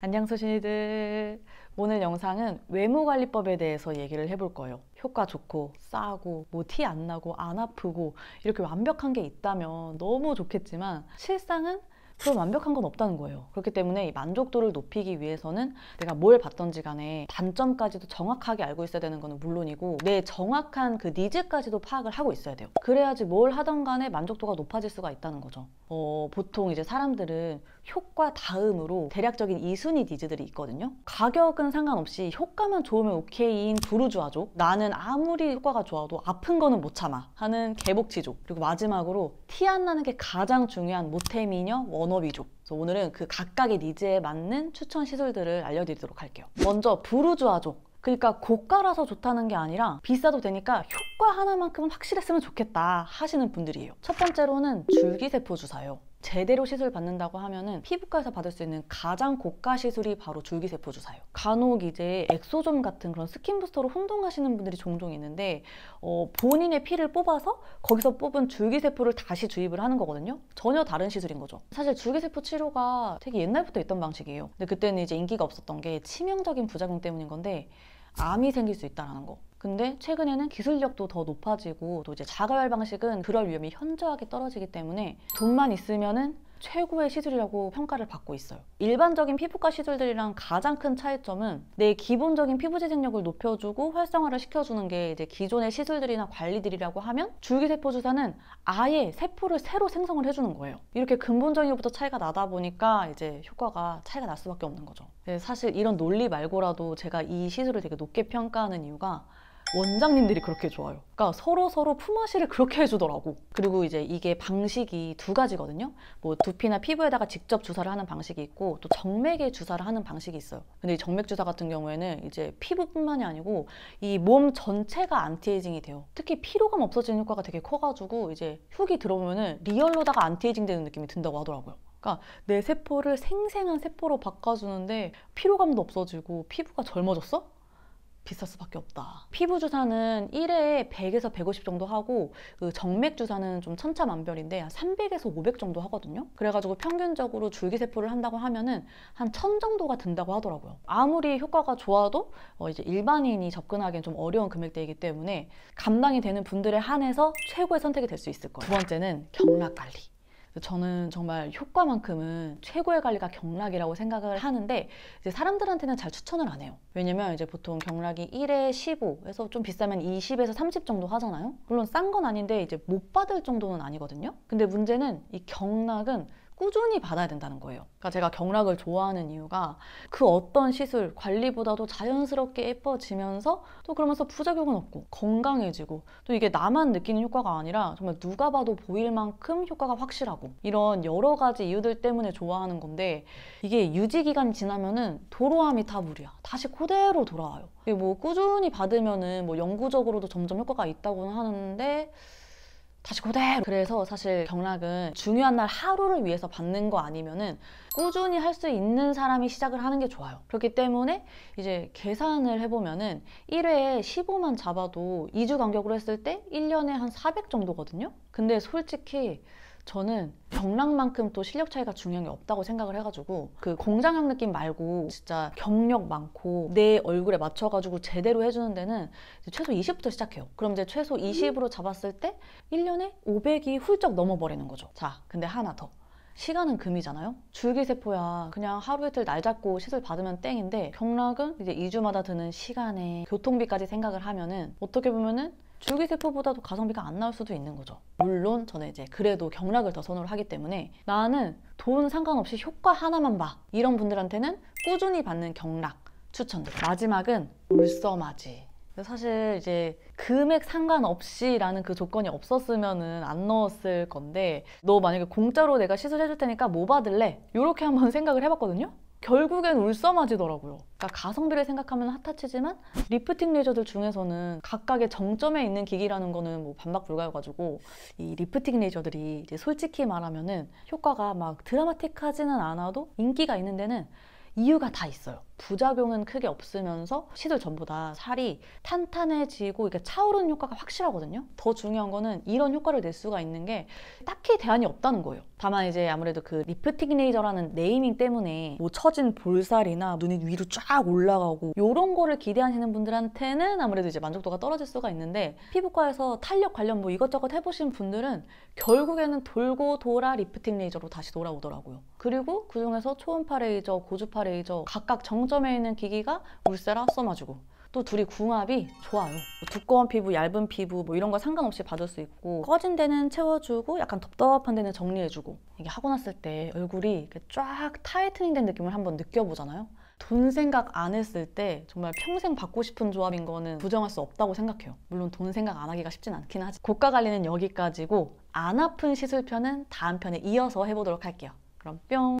안녕 소신이들. 오늘 영상은 외모관리법에 대해서 얘기를 해볼 거예요. 효과 좋고 싸고 뭐 티 안 나고 안 아프고 이렇게 완벽한 게 있다면 너무 좋겠지만 실상은 그런 완벽한 건 없다는 거예요. 그렇기 때문에 이 만족도를 높이기 위해서는 내가 뭘 받던지 간에 단점까지도 정확하게 알고 있어야 되는 거는 물론이고 내 정확한 그 니즈까지도 파악을 하고 있어야 돼요. 그래야지 뭘 하던 간에 만족도가 높아질 수가 있다는 거죠. 보통 이제 사람들은 효과 다음으로 대략적인 2순위 니즈들이 있거든요. 가격은 상관없이 효과만 좋으면 오케이인 부르주아족, 나는 아무리 효과가 좋아도 아픈 거는 못 참아 하는 개복치족, 그리고 마지막으로 티 안 나는 게 가장 중요한 모태미녀 워너비족. 그래서 오늘은 그 각각의 니즈에 맞는 추천 시술들을 알려드리도록 할게요. 먼저 부르주아족. 그러니까 고가라서 좋다는 게 아니라 비싸도 되니까 효과 하나만큼은 확실했으면 좋겠다 하시는 분들이에요. 첫 번째로는 줄기세포 주사예요. 제대로 시술 받는다고 하면은 피부과에서 받을 수 있는 가장 고가 시술이 바로 줄기세포 주사예요. 간혹 이제 엑소좀 같은 그런 스킨 부스터로 혼동하시는 분들이 종종 있는데 본인의 피를 뽑아서 거기서 뽑은 줄기세포를 다시 주입을 하는 거거든요. 전혀 다른 시술인 거죠. 사실 줄기세포 치료가 되게 옛날부터 있던 방식이에요. 근데 그때는 이제 인기가 없었던 게 치명적인 부작용 때문인 건데 암이 생길 수 있다는 거. 근데 최근에는 기술력도 더 높아지고 또 이제 자가열 방식은 그럴 위험이 현저하게 떨어지기 때문에 돈만 있으면은 최고의 시술이라고 평가를 받고 있어요. 일반적인 피부과 시술들이랑 가장 큰 차이점은 내 기본적인 피부 재생력을 높여주고 활성화를 시켜주는 게 이제 기존의 시술들이나 관리들이라고 하면 줄기세포 주사는 아예 세포를 새로 생성을 해주는 거예요. 이렇게 근본적인 것부터 차이가 나다 보니까 이제 효과가 차이가 날 수밖에 없는 거죠. 사실 이런 논리 말고라도 제가 이 시술을 되게 높게 평가하는 이유가 원장님들이 그렇게 좋아요. 그러니까 서로 품앗이를 그렇게 해주더라고. 그리고 이제 이게 방식이 두 가지거든요. 뭐 두피나 피부에다가 직접 주사를 하는 방식이 있고 또 정맥에 주사를 하는 방식이 있어요. 근데 이 정맥 주사 같은 경우에는 이제 피부뿐만이 아니고 이 몸 전체가 안티에이징이 돼요. 특히 피로감 없어지는 효과가 되게 커가지고 이제 후기 들어보면은 리얼로다가 안티에이징 되는 느낌이 든다고 하더라고요. 그러니까 내 세포를 생생한 세포로 바꿔주는데 피로감도 없어지고 피부가 젊어졌어? 비쌀 수밖에 없다. 피부 주사는 1회에 100에서 150 정도 하고 그 정맥 주사는 좀 천차만별인데 한 300에서 500 정도 하거든요. 그래가지고 평균적으로 줄기세포를 한다고 하면은 한 1000 정도가 든다고 하더라고요. 아무리 효과가 좋아도 이제 일반인이 접근하기엔 좀 어려운 금액대이기 때문에 감당이 되는 분들에 한해서 최고의 선택이 될 수 있을 거예요. 두 번째는 경락 관리. 저는 정말 효과만큼은 최고의 관리가 경락이라고 생각을 하는데 이제 사람들한테는 잘 추천을 안 해요. 왜냐면 이제 보통 경락이 1에 15에서 좀 비싸면 20에서 30 정도 하잖아요. 물론 싼 건 아닌데 이제 못 받을 정도는 아니거든요. 근데 문제는 이 경락은 꾸준히 받아야 된다는 거예요. 그러니까 제가 경락을 좋아하는 이유가 그 어떤 시술, 관리보다도 자연스럽게 예뻐지면서 또 그러면서 부작용은 없고 건강해지고 또 이게 나만 느끼는 효과가 아니라 정말 누가 봐도 보일 만큼 효과가 확실하고 이런 여러 가지 이유들 때문에 좋아하는 건데 이게 유지 기간이 지나면은 도로함이 다 무리야. 다시 그대로 돌아와요. 이게 뭐 꾸준히 받으면은 뭐 영구적으로도 점점 효과가 있다고는 하는데 다시 그대로. 그래서 사실 경락은 중요한 날 하루를 위해서 받는 거 아니면은 꾸준히 할 수 있는 사람이 시작을 하는 게 좋아요. 그렇기 때문에 이제 계산을 해보면은 1회에 15만 잡아도 2주 간격으로 했을 때 1년에 한 400 정도거든요. 근데 솔직히 저는 경락만큼 또 실력 차이가 중요한 게 없다고 생각을 해가지고 그 공장형 느낌 말고 진짜 경력 많고 내 얼굴에 맞춰가지고 제대로 해주는 데는 이제 최소 20부터 시작해요. 그럼 이제 최소 20으로 잡았을 때 1년에 500이 훌쩍 넘어버리는 거죠. 자, 근데 하나 더. 시간은 금이잖아요. 줄기세포야 그냥 하루 이틀 날 잡고 시술 받으면 땡인데 경락은 이제 2주마다 드는 시간에 교통비까지 생각을 하면은 어떻게 보면은 줄기세포보다도 가성비가 안 나올 수도 있는 거죠. 물론 저는 이제 그래도 경락을 더 선호를 하기 때문에 나는 돈 상관없이 효과 하나만 봐 이런 분들한테는 꾸준히 받는 경락 추천드려요. 마지막은 울서맞이. 사실 이제 금액 상관없이라는 그 조건이 없었으면은 안 넣었을 건데 너 만약에 공짜로 내가 시술해줄 테니까 뭐 받을래? 이렇게 한번 생각을 해봤거든요. 결국엔 울서맞이더라고요. 그러니까 가성비를 생각하면 핫타치지만 리프팅 레이저들 중에서는 각각의 정점에 있는 기기라는 거는 뭐 반박 불가여가지고 이 리프팅 레이저들이 이제 솔직히 말하면은 효과가 막 드라마틱하지는 않아도 인기가 있는 데는 이유가 다 있어요. 부작용은 크게 없으면서 시술 전보다 살이 탄탄해지고 이게 차오르는 효과가 확실하거든요. 더 중요한 거는 이런 효과를 낼 수가 있는 게 딱히 대안이 없다는 거예요. 다만 이제 아무래도 그 리프팅 레이저라는 네이밍 때문에 뭐 처진 볼살이나 눈이 위로 쫙 올라가고 이런 거를 기대하시는 분들한테는 아무래도 이제 만족도가 떨어질 수가 있는데, 피부과에서 탄력 관련 뭐 이것저것 해보신 분들은 결국에는 돌고 돌아 리프팅 레이저로 다시 돌아오더라고요. 그리고 그중에서 초음파 레이저, 고주파 레이저 각각 정점에 있는 기기가 울세라, 써마주고, 또 둘이 궁합이 좋아요. 뭐 두꺼운 피부, 얇은 피부 뭐 이런 거 상관없이 받을 수 있고, 꺼진 데는 채워주고 약간 덥답한 데는 정리해주고, 이게 하고 났을 때 얼굴이 이렇게 쫙 타이트닝 된 느낌을 한번 느껴보잖아요. 돈 생각 안 했을 때 정말 평생 받고 싶은 조합인 거는 부정할 수 없다고 생각해요. 물론 돈 생각 안 하기가 쉽진 않긴 하지. 고가 관리는 여기까지고, 안 아픈 시술편은 다음 편에 이어서 해보도록 할게요. 그럼 뿅!